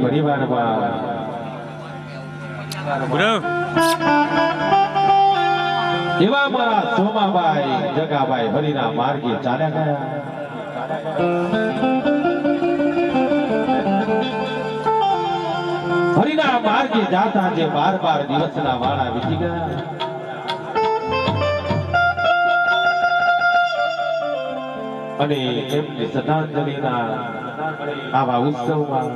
પરિવારમાં એવા મારા સોમાભાઈ જગાભાઈ હરિના માર્ગે ચાલ્યા ગયા. હરિના માર્ગે જાતા જે 12 દિવસના વાળા વીતી ગયા. અને એમની શ્રદ્ધાંજલિના આવા ઉત્સવમાં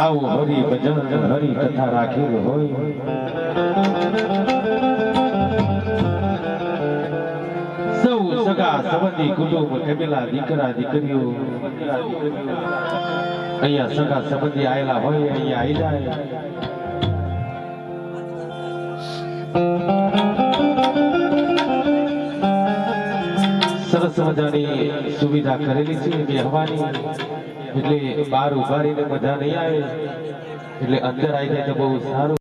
આવું હરિ ભજન હરિ કથા રાખેલ હોય. સૌ સગા સંબંધી કુટુંબ ફેમિલા દીકરા દીકરીઓ અહીંયા સગા સંબંધી આયેલા હોય અહીંયા આવી જાય. સરસ મજાની સુવિધા કરેલી છે બેહવાની, એટલે બહાર ઉભા રહીને મજા નહીં આવે, એટલે અંદર આવી જાય તો બહુ સારું.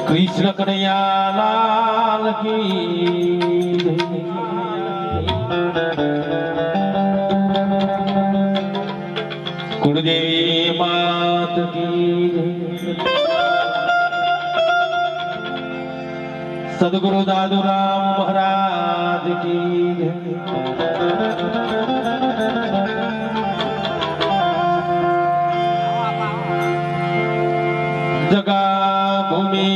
કૃષ્ણ કનૈયા લાલ કી કુળદેવી માત કી સદગુરુ દાદુરામ મહારાજ કી જગા ભૂમિ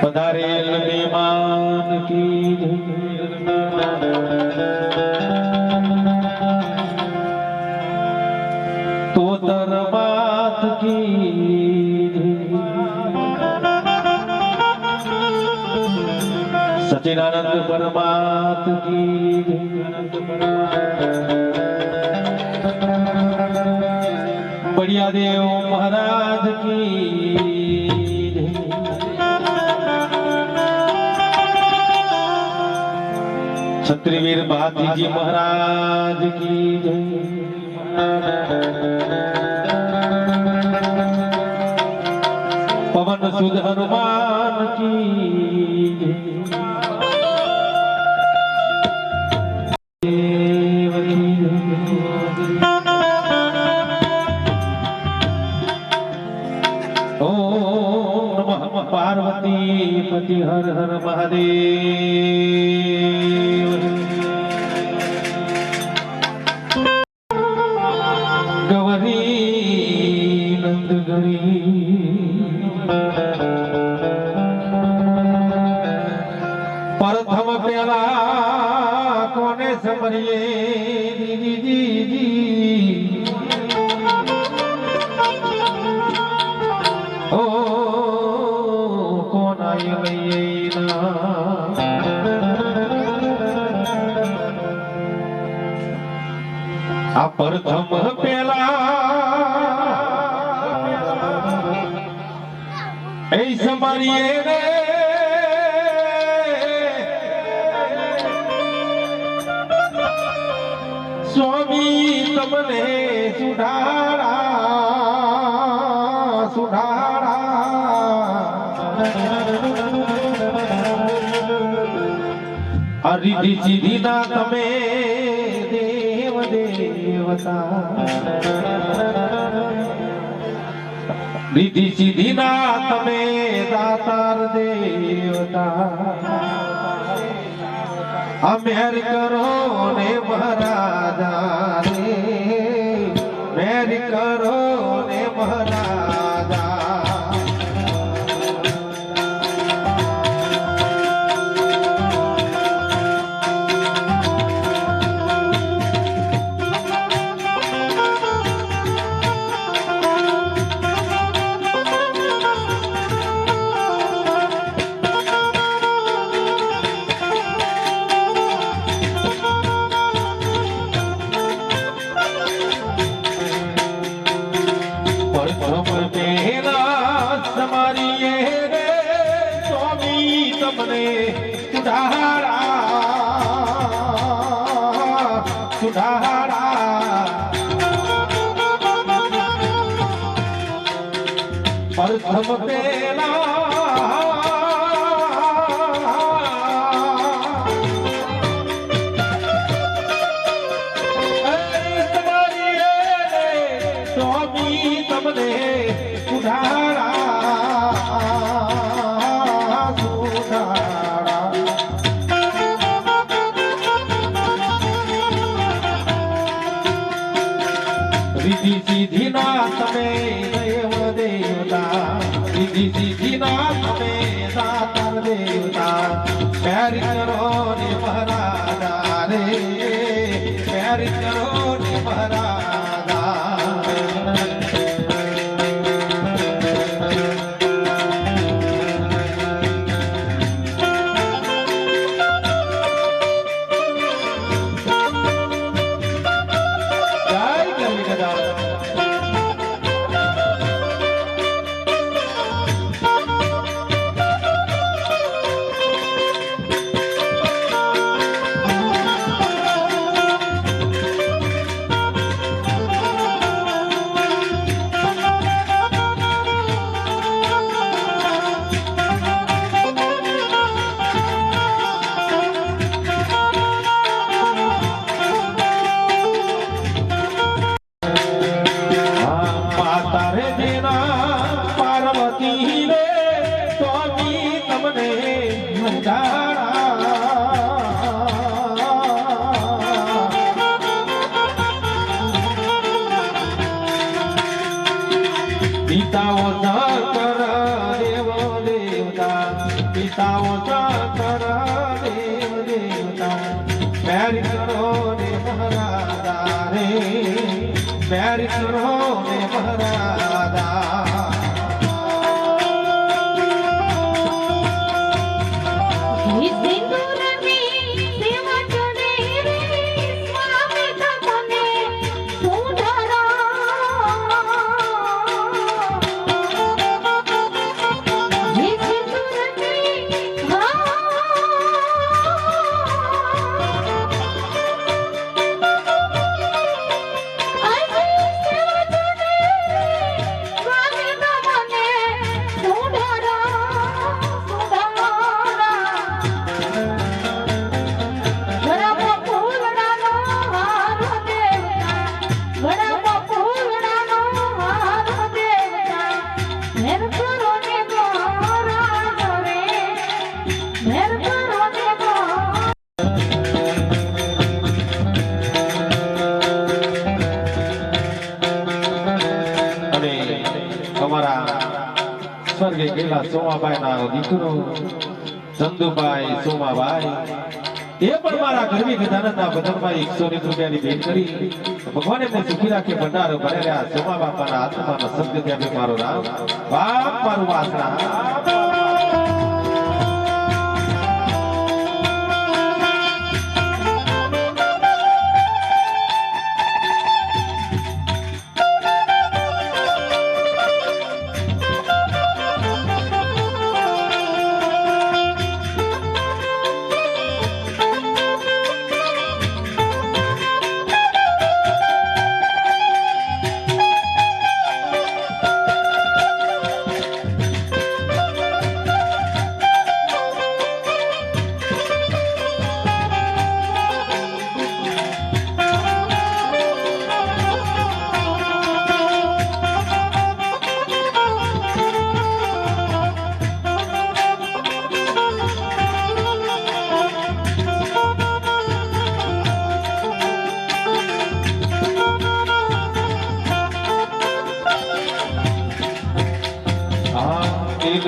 પધારેલ મહેમાન કી તોતર માત કી સચિદાનંદ પરમાત કી बढ़िया देव महाराज की छत्रीवीर भाती जी महाराज की पवन सुध हनुमान की पार्वती पति हर हर महादेव. गौरी नंद गरी प्रथम प्याला कोने समरिए दीदी दीदी ओ આ પ્રથમ પેલા એ સમરીએ રે સ્વામી તમને સુધારા સુધારા રીતિ સીધી ના તમે દેવ દેવતા રીતિ સીધી ના તમે દાતાર દેવતા અમેર કરો ને મહારાજા રે મેર કરો ને મહારાજા. સુધારા પ્રથમ પેલા સ્વામી તમને સુધારા સુધારા રીતિ સીધી ના તમે દેવ દેવતા રીતિ સીધી ના તમે દાતાર દેવતા પ્યારી કરો ને મહારાજા રે પ્યારી કરો ને મહારાજા પિતાઓ શંકર દેવ દેવતા પિતાઓ શંકર દેવ દેવતા પ્યારી કરો ને મહારાજા રે પ્યારી કરો ને મહારાજા સ્વર્ગે ગયેલા સોમાબાઈ ના દીકરો ચંદુભાઈ સોમાબાઈ એ પણ મારા ગરવી ગજાનંદના બદલમાં 101 રૂપિયાની ભેટ કરી ભગવાન એમને સુખી રાખે ભંડારો ભરેલા સોમા બાપાના આત્માના સદગતિ આપે મારો રામ બાપ મારું વાસણા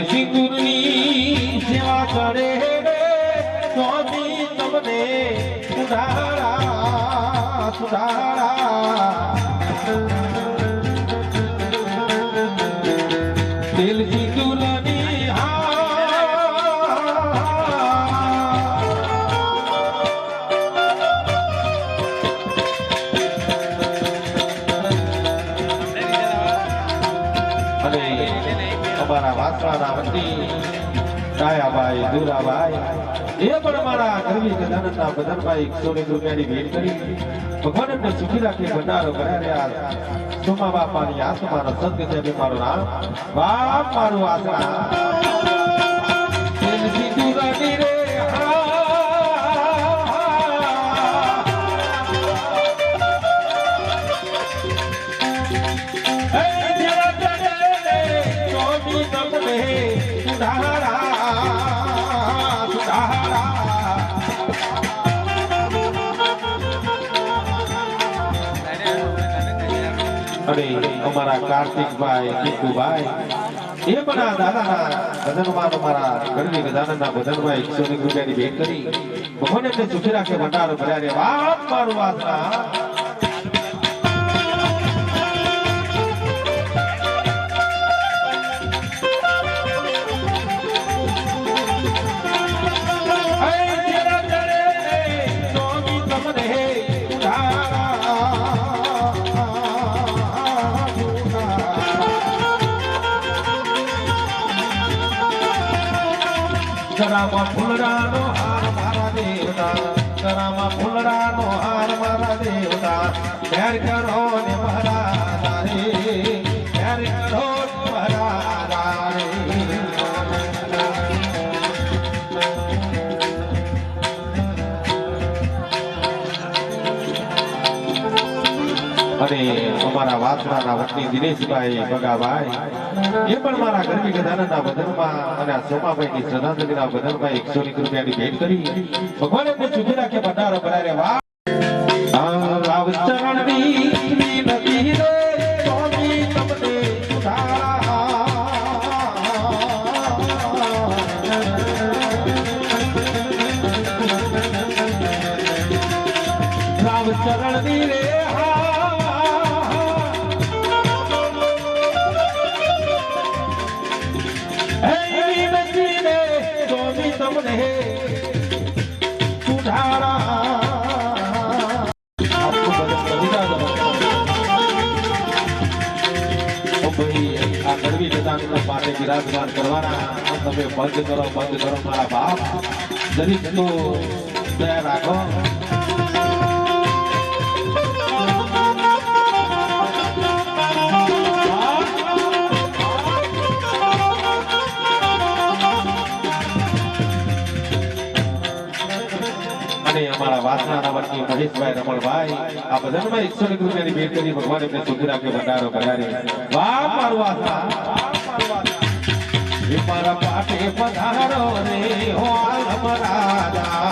સિંદૂરની સેવા કરે સ્વામી તમને સુધારા સુધારા દિલ સિંદૂરની અમારા વાસવાના વતી ડાયાભાઈ દુરાભાઈ એ પણ મારા ગરવી ગજાનંદના બદનભાઈ 101 રૂપિયાની ભેટ કરી ભગવાન એમને સુખી રાખી ભંડારો કર્યા સોમા બાપાની આત્માનો સદગતિ મારું નામ બાપ મારું આસરા સિંદૂરની રે અને અમારા કાર્તિકભાઈ ટીકુભાઈ એ પણ આ દાદાના ભજનમાં અમારા ગરવી ગજાનંદના ભજનભાઈ 101 રૂપિયાની ભેટ કરી ભગવાન એમને સુખી રાખે ભંડારો ભર્યા રે બાપ મારું વાસના करामा फुलरानो हार मारा देवता करामा फुलरानो हार मारा देवता प्यार करो ने महाराजा रे प्यार करो ने महाराजा रे અને અમારા વાસણાના વતની દિનેશભાઈ બગાભાઈ એ પણ મારા ગરવી ગજાનંદના ભજનમાં અને આ સોમાભાઈની શ્રદ્ધાંજલિના ભજનમાં 101 રૂપિયાની ભેટ કરી ભગવાન એમને સુખી રાખે ભંડારો ભરાય વાહ રાવ ચરણની નદી રે સ્વામી તમને રાવ ચરણની રે पाटे विराजमान करवाना તમે બંધ કરો મારા બાપ દરેક તો દયા રાખો અને અમારા વાસણાના વતની મહેશભાઈ રમણભાઈ આ ભજનમાં 101 રૂપિયાની ભેટ કરી ભગવાન એમને સુખી રાખે ભંડારો કર્યા વાહ મારું વાસણા મારા પાટે પધારો રે હો આલમ રાજા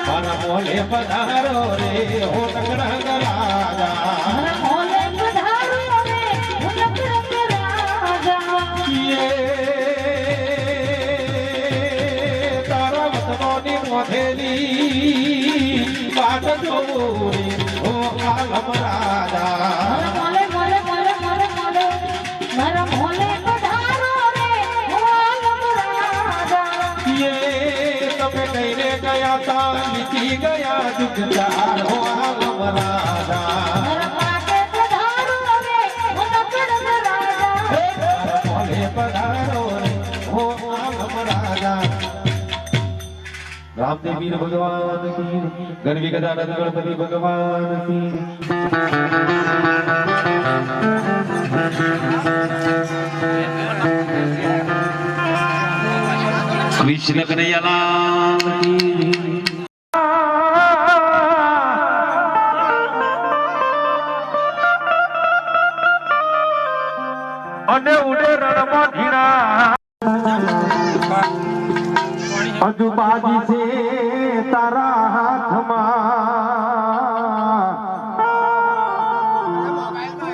મારા મોલે પધારો રે હો ટકરંગ રાજા તારા વતનોની મોઢેલી વાત જોરી હો આલમ રાજા बीती गया जुगदार हो आलम राजा भोले पधारो रे हो आलम राजा रामदेव वीर भगवान की गरवी गजानंद गणपति भगवान की कृष्ण कन्हैया लाल की અને ઉડે રણમાં ધીરા અજુબાજી છે તારા હાથમાં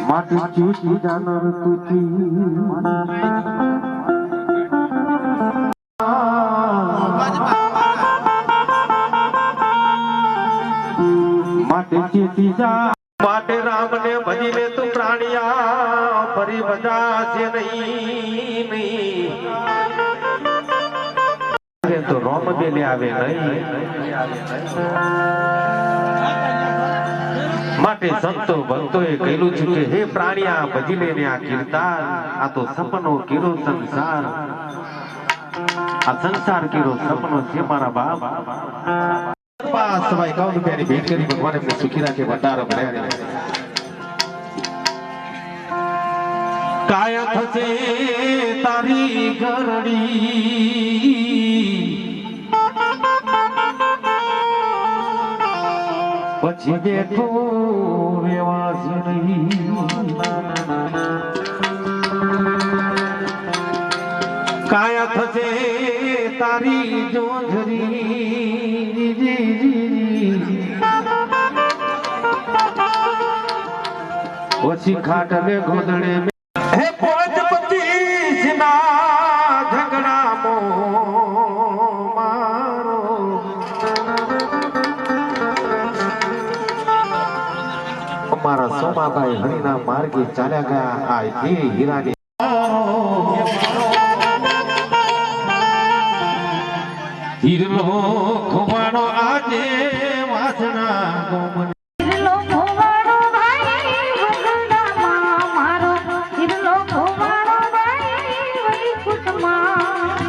માટી ચૂચી જાનર તુચી માટે ચેતી જા માટે રામને ભજીને તું પ્રાણિયા ફરી બધા છે નહીં તો રોમ બેલે આવે નહીં માટે સંતો ભક્તોએ કહેલું છે કે હે પ્રાણિયા ભજી લેને આ કીર્તન આ તો સપનો કીરો સંસાર આ સંસાર કેરો સપનો છે મારા બાપ પાસ સવાય 51 રૂપિયાની ભેટ કરી ભગવાન એમને સુખી રાખે ભંડારો ભર્યા કાયા થશે તારી ઘરડી પછી બેઠો રેવાસ નહીં કાયા થશે તારી જોંધરી પછી ખાટલે ગોદડે હે 25 ના ઝઘડામો મારો અમારા સોમાભાઈ હરિના માર્ગે ચાલ્યા ગયા આ હીરાની હીરલો ખોવાણો આજે વાસના ગોમન હીરલો ખોવાણો ભાઈ વગડામાં મારો હીરલો ખોવાણો ભાઈ વૈકુંઠમાં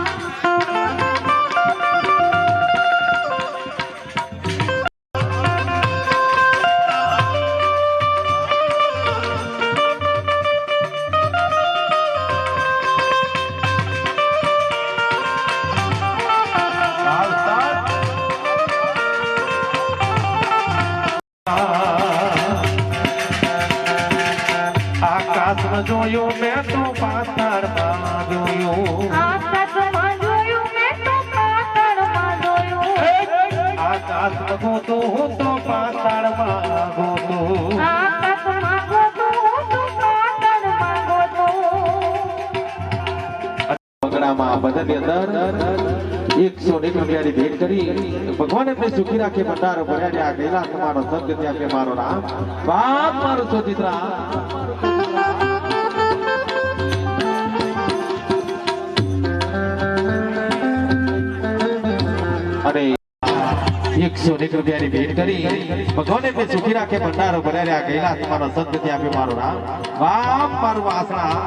આકાશમાં જોયું મેં તો પાતાળમાં જોયું આકાશમાં જોયું મેં તો પાતાળમાં જોયું આકાશમાં ગોતો હું તો પાતાળમાં ગોતો આકાશમાં ગોતો હું તો પાતાળમાં ગોતો બગડામાં બધાની અંદર 101 રૂપિયાની ભેટ કરી ભગવાન એમને સુખી રાખે ભંડારો ભર્યા આ ગયેલા તમારો સત્ય ત્યાં કે મારો રામ બાપ મારો સોચિત્રા અને 101 રૂપિયાની ભેટ કરી ભગવાન એમને સુખી રાખે ભંડારો ભર્યા આ ગયેલા તમારો સત્ય ત્યાં કે મારો રામ બાપ મારું વાસણા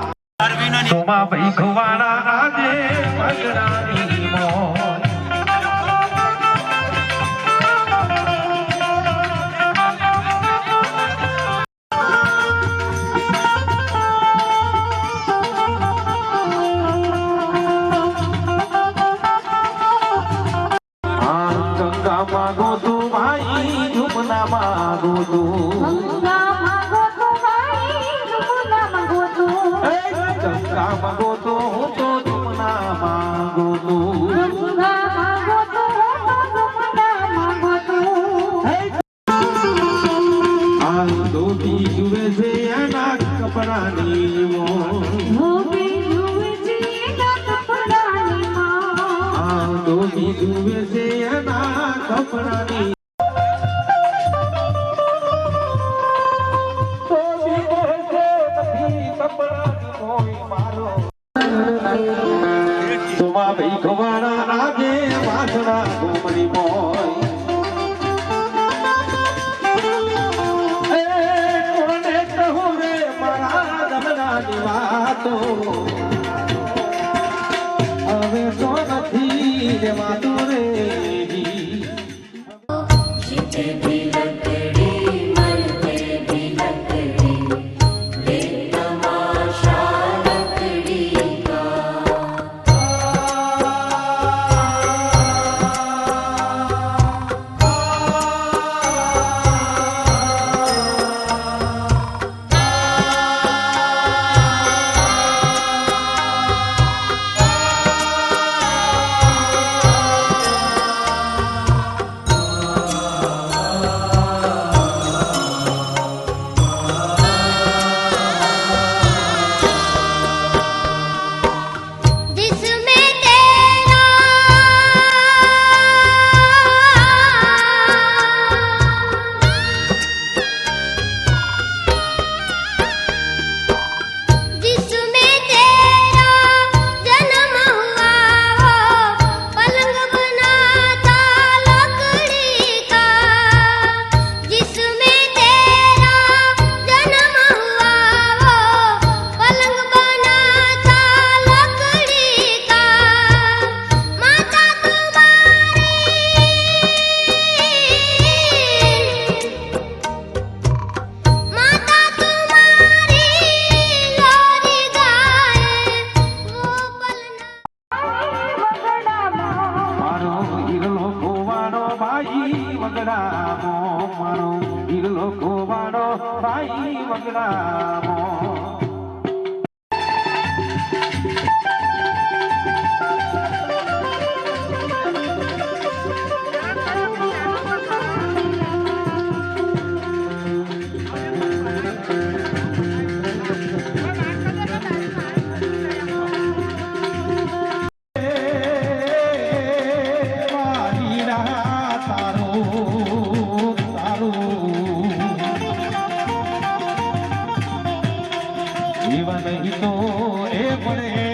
સોમા ભાઈ ખવાડા આજે બગડાની મોં માગો તું ભાઈ ઝુમના માગો તું ગંગા માગો તો ભાઈ ઝુમના માગો તો ગંગા માગો તો હું તો ઝુમના માગો તું ગંગા માગો તો ઝુમના માગો તો આ ધોતી જુએ છે એના કપડાની મોં ધોબી જુએ છે એના કપડાની માં આ ધોતી જુએ છે એના કપડાની સોમા ભાઈ ખવાડા આજે વાસણા ગોમડી મોય કોને કહું રે મારા દમનાની વાતો હવે તો નથી રેવાતો રે વગડામો મારો વીર લોકો વાળો ભાઈ વગડામો જીવન હિતો એ પડે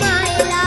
मायला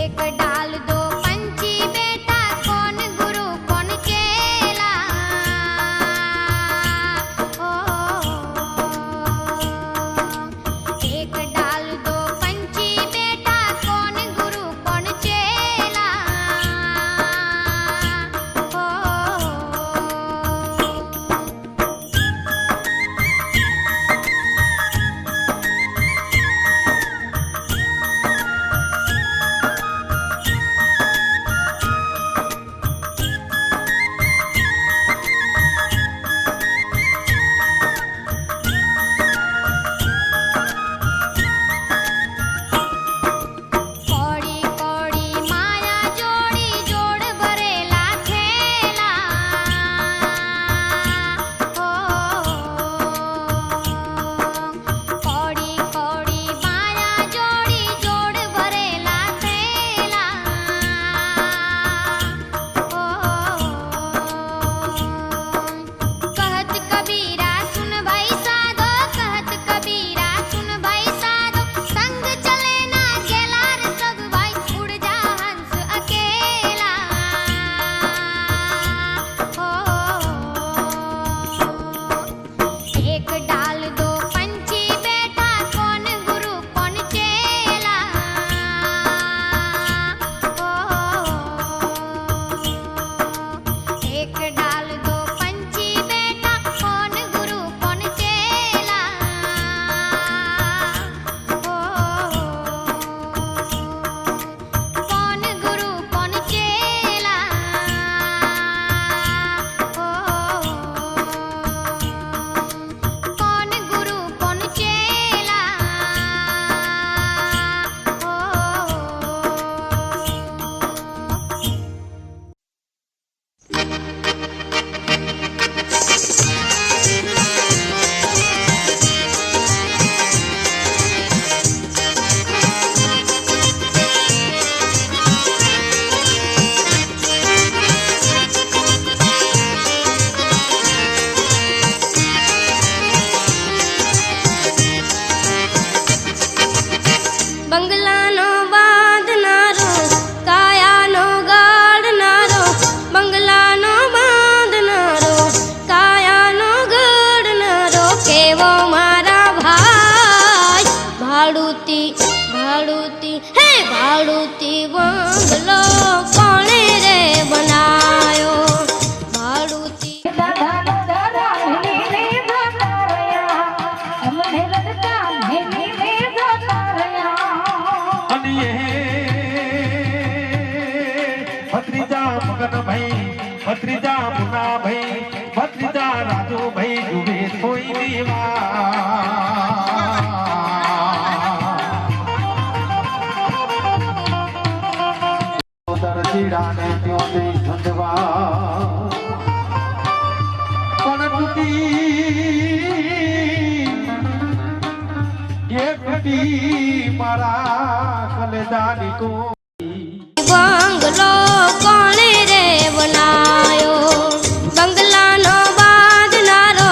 एक डाल दो पंछी बेटा कौन गुरु कौन चेला ओ एक डाल दो पंछी बेटा कौन गुरु कौन चेला ओ કોડી કોડી માયા જોડી જોડ ભરેલા થેલા ઓ કોડી કોડી માયા જોડી જોડ ભરેલા થેલા ઓ कहत कबीरा सुन भाई साधो कहत कबीरा सुन भाई साधो संग चले ना गेला रे सब भाई उड़ जा हंस अकेला हो एक डाल दो पंछी बेटा कौन गुरु कौन चेला हो एक डाल दो पंछी बेटा कौन गुरु कौन चेला हो कौन गुरु कौन चेला हो कौन गुरु कौन चेला બંગલાનો બાંધનારો કાયાનો ગાડનારો બંગલાનો બાંધનારો કાયાનો ગાડનારો કેવો મારા ભાઈ ભાડુતી ભાડુતી હે ભાડુતી બંગલો કોણે રે બનાયો ભાડુતી દાદાનો દાદા મેને જોતા રહ્યા અમને લગતા મેને જોતા રહ્યા અને એ ભત્રીજા મગનભાઈ ભત્રીજા મુનાભાઈ ભત્રીજા રાજુભાઈ જુએ કોઈ દેવા ચીડાને ત્યો દે ધંધવા પણ તૂટી મારા કલેજાની કો બંગલો કોણે રે બનાયો બંગલાનો બાંધનારો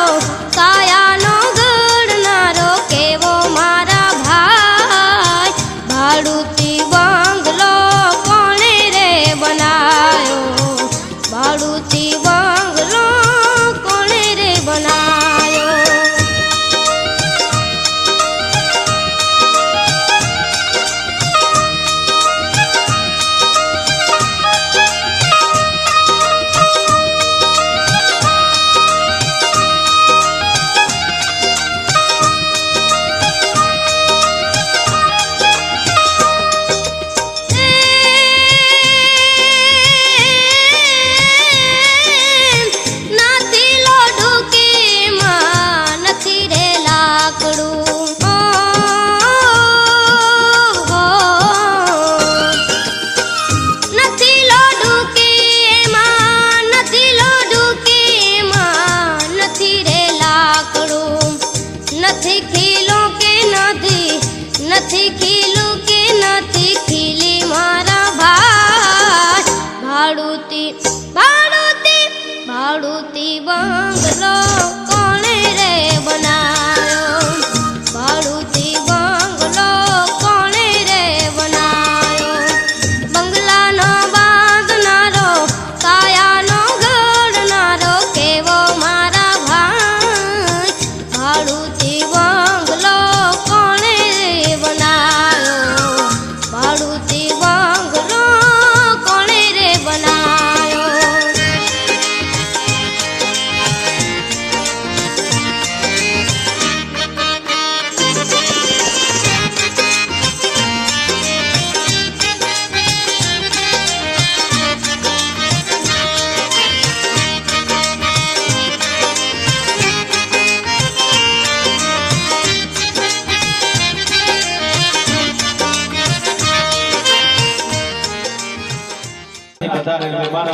કાયાનો ગડનારો કેવો મારા ભાઈ ભાડુતી બંગલો કોણે રે બનાયો ભાડુતી બંગલો કોણે રે બનાયો નથી ખીલું કે નથી ખીલી મારા ભાઈ ભાડુતી ભાડુતી ભાડુતી બંગલો કોણે રે બનાયો ભાડુતી બંગલો કોણે રે બનાયો વાંગરો કોણે રે બનાયો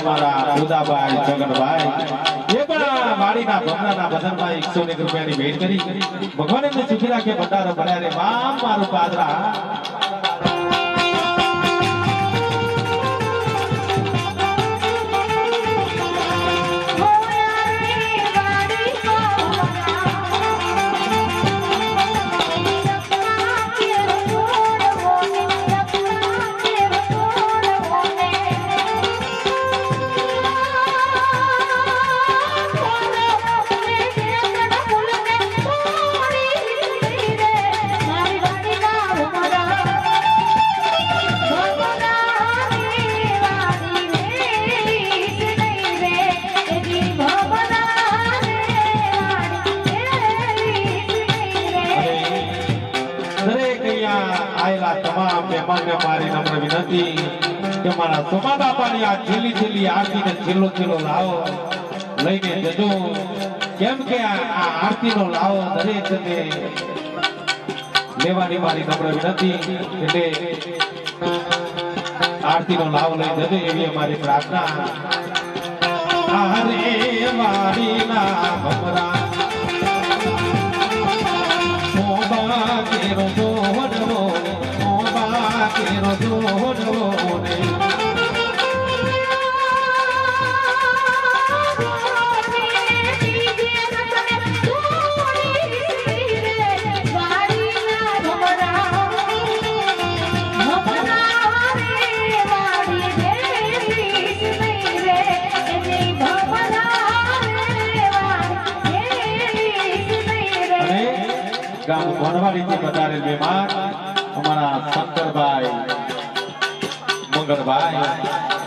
મારા ઉદાભાઈ જગનભાઈ એ પણ વાડીના ભમરાના બદનમાં 101 રૂપિયાની ભેટ કરી ભગવાન એમને સુખી રાખે ભંડારો ભર્યા રે મારું પાદરા તમામ મહેમાનને મારી નમ્ર વિનંતી કે મારા સોમા બાપાની આ છેલ્લી આરતીને છેલ્લો લાવો લઈને જજો કેમ કે આ આરતીનો લાવો દરેકને લેવાની મારી નમ્ર વિનંતી એટલે આરતીનો લાવો લઈ જજો એવી અમારી પ્રાર્થના હરે મારીના ભમરા સોમા કેરો જોડવો quiero llorone ગામ વનવાડીથી પધારેલ મહેમાન અમારા શંકરભાઈ મંગળભાઈ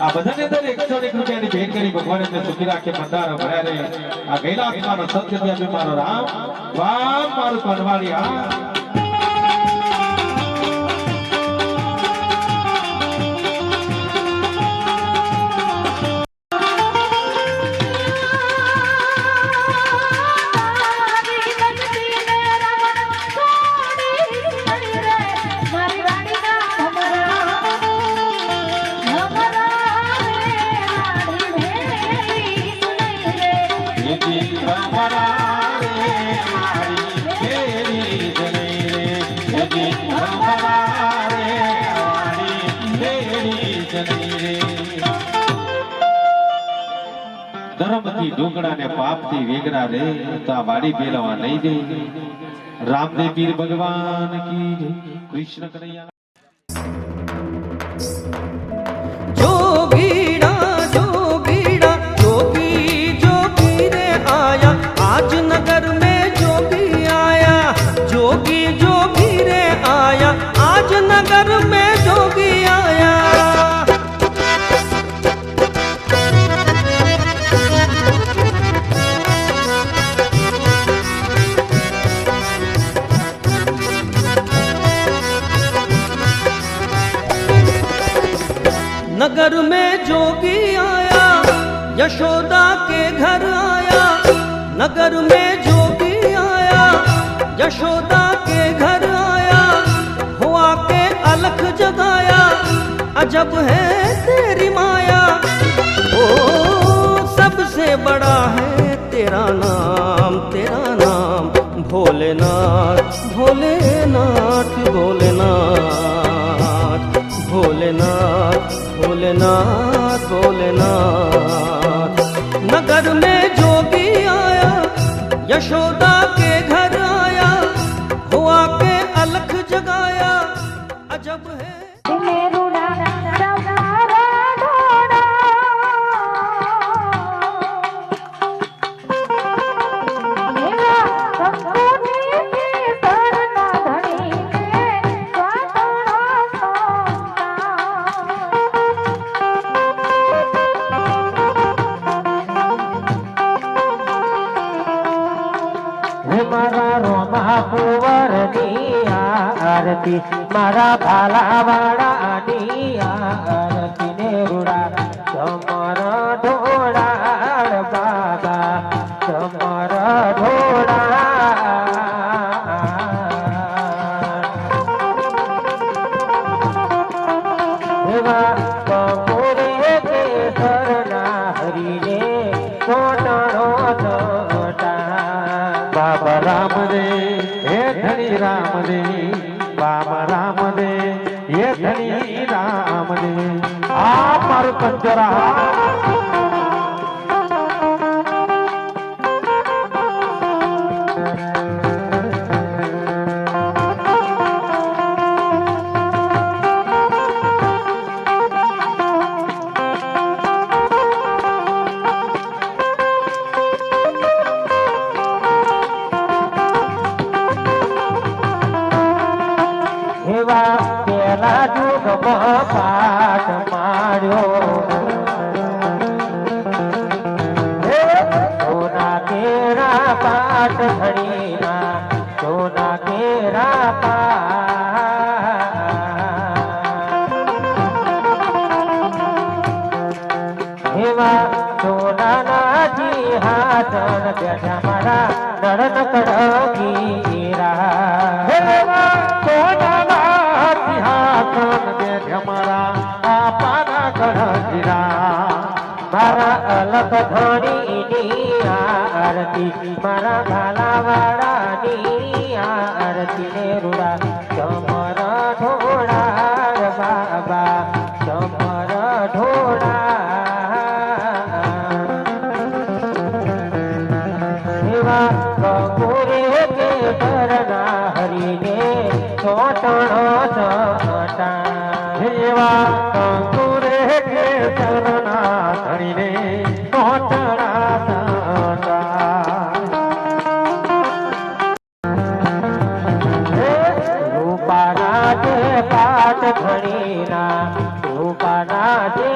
આ બધાને અંદર 101 રૂપિયાની ભેટ કરી ભગવાન એમને સુખી રાખે ભંડારો ભર્યા રે આ ગયેલા મારો સત્ય મારો રામ વાહ મારું વનવાડી આ ધર્મથી ઢોકળા ને પાપથી વેગરા રે તો આ વાડી પેલવા નહીં દે રામદેવ પીર ભગવાન કી જય કૃષ્ણ કનૈયા नगर में जोगी आया यशोदा के घर आया नगर में जोगी आया यशोदा के घर आया हुआ के अलख जगाया अजब है तेरी माया ओ सबसे बड़ा है तेरा नाम भोलेनाथ भोलेनाथ भोलेनाथ भोलेनाथ भोलेनाथ भोलेनाथ नगर में जोगी आया यशोदा के घर आया हुआ के अलख जगाया अजब है આરતી મારા ભાલાવાળાની આરતી ને રૂડા ચમર ઢોળાડ બાબા ચમર ઢોળાડ એવા બપોરે કેસરના હરીને કોટણો બાબા રામ દે હે ધણી રામ દે બાબા રામ દે હે ધણી રામ દે આ મારું કંજરા એવા પેલા જુગમાં પાઠ માર્યો સોના કેરા પાઠ ધણીના સોના કેરા પાઠ એવા સોનાના જી હાથણ બેઠા મારા નડન કડકી મારા અલગ ધણીની આરતી મારા ભાલાવાળાની આરતી ને રૂડા ચમર ઢોળાડ બાબા ચમર ઢોળાડ એવા કપૂરે કે કરના હરીને ચોટણો ચોટા એવા કંકુરે કે શરણા ધણીને કોટડા રૂપાના જે પાટ ધણીના રૂપાના જે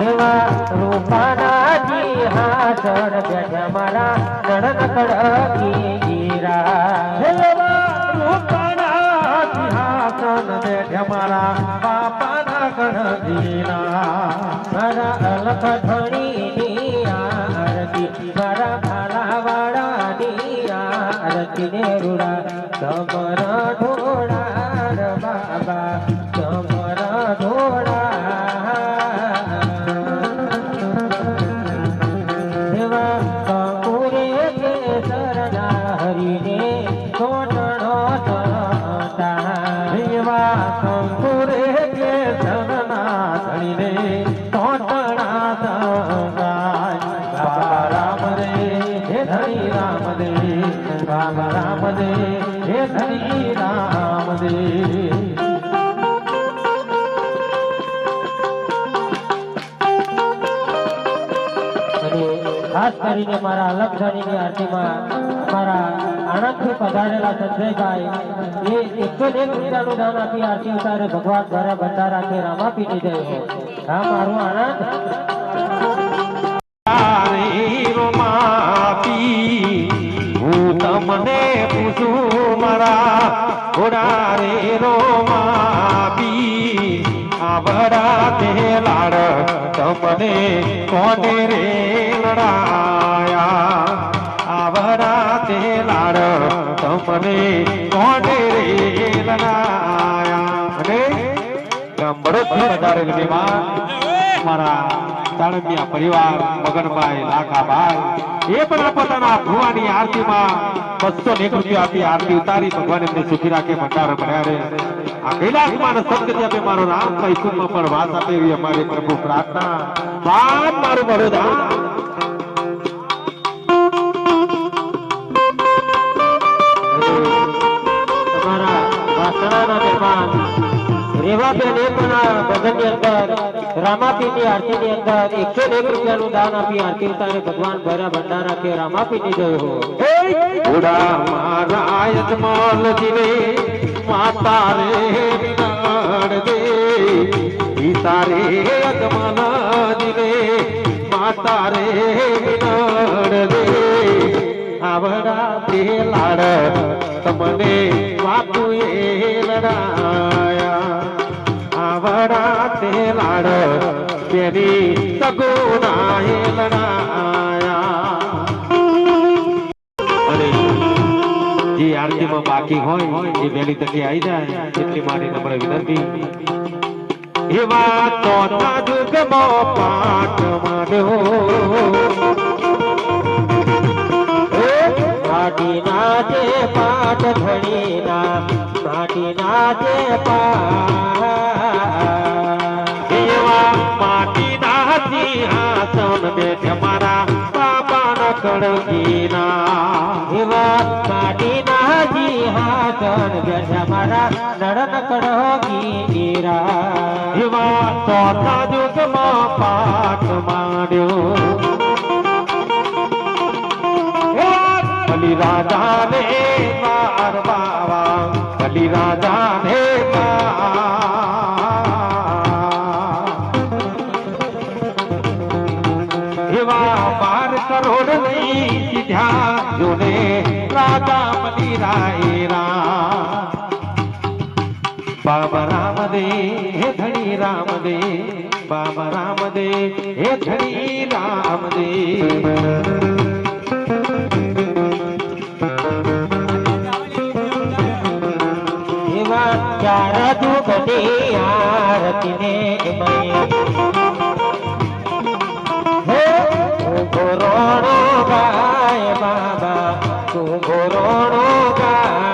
એવા રૂપાના જી હાજર બેઠા મારા નડન કડકી મારા બાપાના ગણધીના મારા અલખ ધણીની આરતી મારા ભાલાવાળાની આરતી ને રૂડા ચમર ઢોળાડ બાબા ચમર ઢોળાડ એવા કંકુરે કેસરના હરીને કોટણો એવા કંકુરે કે શરણા ધણીને કોટડા બાબા રામ દે હે ધણી રામ દે બાબા રામ દે હે ધણી રામ દે અને ખાસ કરીને મારા અલગ ધણીની આરતીમાં મારા આણંદથી પધારેલા સંજયભાઈ એ 101 રૂપિયાનું દાન આપી આરતી ઉતારે ભગવાન દ્વારા ભંડારા કે રામાપીની જય હો હા મારું આનંદ હું તમને પૂછું મારા ઘોડા રે રોમાપી આવડા તે લાડ તમને કોને રે લડાયા આવડા તે લાડ તમને કોને રે લડાયા અને ગંભરોથી વધારેલ મહેમાન મારા તાળમિયા પરિવાર મગનભાઈ લાખાભાઈ એ પણ આ પોતાના ભુવાની આરતીમાં 201 રૂપિયા આપી આરતી ઉતારી ભગવાન એમને સુખી રાખે ભંડારો ભર્યા રે આ કૈલાસમાં સદગતિ આપે મારો રામ મૈસૂરમાં પણ વાસ આપે એવી અમારી પ્રભુ પ્રાર્થના બાદ મારું બરોદા તમારા વાસણાના મહેમાન રેવાબેન એ પણ આ ભજનની અંદર રામાપીની આરતીની અંદર 101 રૂપિયાનું દાન આપી આરતી ઉતારે ભગવાન ભર્યા ભંડારા કે રામાપીની જય હો ઉડા મારા યજમાન જીને માતા રે વિનાડ દે ઈતા રે યજમાન જીને માતા રે વિનડ રે આવડા તે લાડ તમને બાપુ એ લડાયા આવડા તે લાડ તેની સગુણા એ લડાયા અને જે આરતીમાં બાકી હોય એ વહેલી તકે આવી જાય એટલી મારી નમ્ર વિનંતી એવા ચોથા યુગમાં પાઠ માંડ્યો માટીના જે પાઠ ધણીના માટીના જે પાઠ એવા માટીના સિંહાસન બેઠે મારા બાબાના કડકીના એવા માટીના સિંહાસન બેઠા મારા નડન કડકીરા એવા ચોથા યુગમાં પાઠ માંડ્યો બલિ રાજાને માર બાવા બલિ રાજાને એવા 12 કરોડ નહીં સીધ્યા જોને રાજા બલિ રાયરા બાબા રામદે હે ધણી રામદે બાબા રામદે હે ધણી રામદે ચાર દુગની આરતીને હે ઘોરોણો ગાય બાબા તું ઘોરોણો ગાય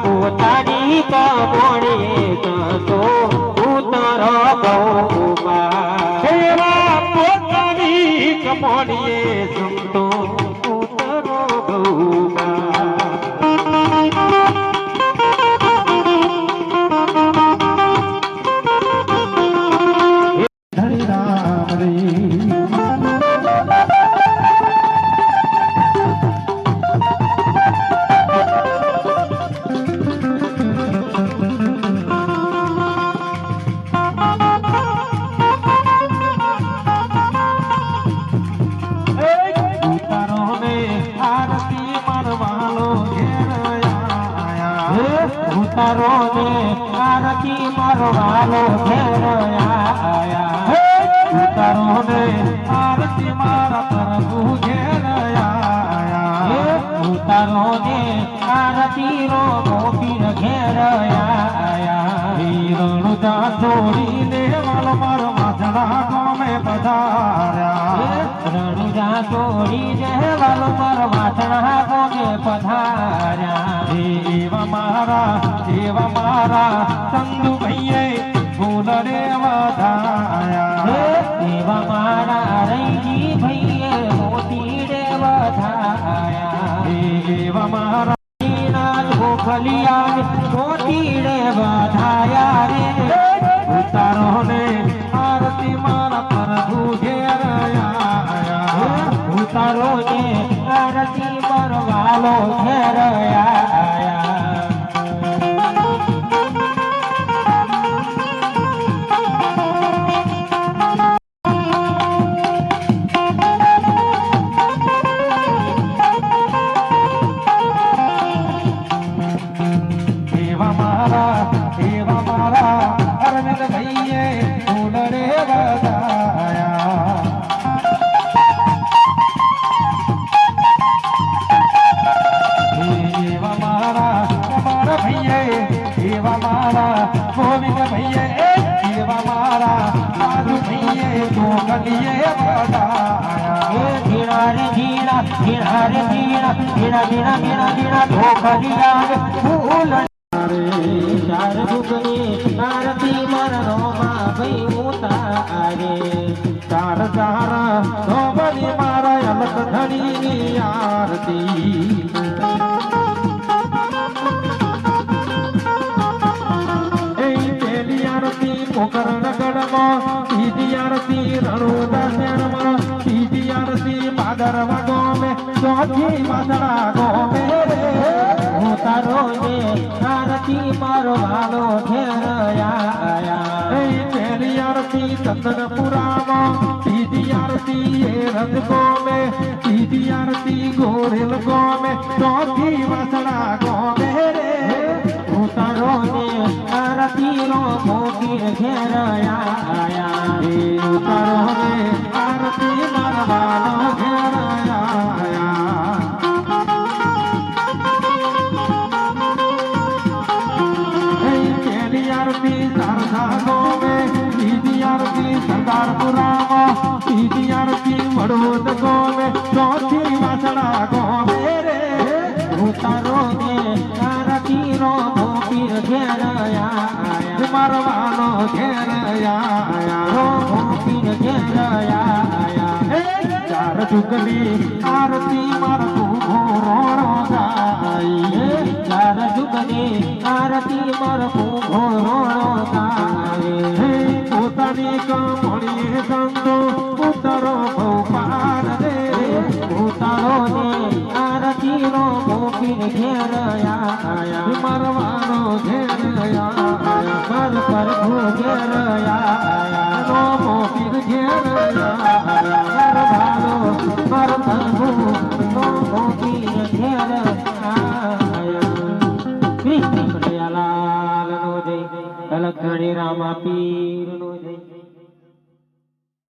પોતાની કમોણી તો ઉતરો બહુમા પોતાની કમોણીએ સંતો ઉતારો ને આરતી મારવાલો ઘેરયા ઉતારો ને આરતી મારા પ્રભુ ઘેરયા ઉતારો ને આરતી રો ગોપીર ઘેરયા વીરણુ જા છોડીને વાલો મારો માથડા ગમે પધાર્યા રણુજા છોડીને વાલો મારો માથડા ગમે પધાર્યા એવા મારા ચંદુ ભાઈએ ફૂલ રે વધાયા એવા મારા રૈજી ભાઈએ મોતી રે વધાયા એવા મારા ભોખલિયા મોતી રે વધાયા રે ઉતારો ને આરતી મારા પ્રભુ ઘેરયા ઉતારો ને આરતી મારવાલો ઘેરયા ઉતારો ને આરતી મારો વાલો ઘેર આયા પહેલી આરતી ચંદનપુરામાં બીજી આરતી એ રથ ગોમે ત્રીજી આરતી ગોરેલ ગોમે ચોથી વસડા ગોમે રે ઉતારો ને આરતી નો ફકીર ઘેર આયા ઉતારો રે આરતી મારવાનો ઘેર આયા પહેલી આરતી શારદા ગોમે બીજી આરતી સરદારપુરામાં ત્રીજી આરતી વડોદ ગોમે ચોથી વાસણા ગોમે રે ઉતારો ને આરતી નો ફકીર ઘેર આયા મારવાનો ઘેર આયા ફકીર ઘેર આયા ચાર જુગની આરતી મારતું ઘોરો ગાય ચાર જુગની આરતી મરકું ઘોરો ગાય પોતાની કમણીએ સંતો ઉતરો ભોપાલ રે ઉતારો ને આરતી નો ફકીર ઘેર આયા મારવાનો ઘેર આયા પર પ્રભુ ઘેર આયા નો મોકીર ઘેર આયા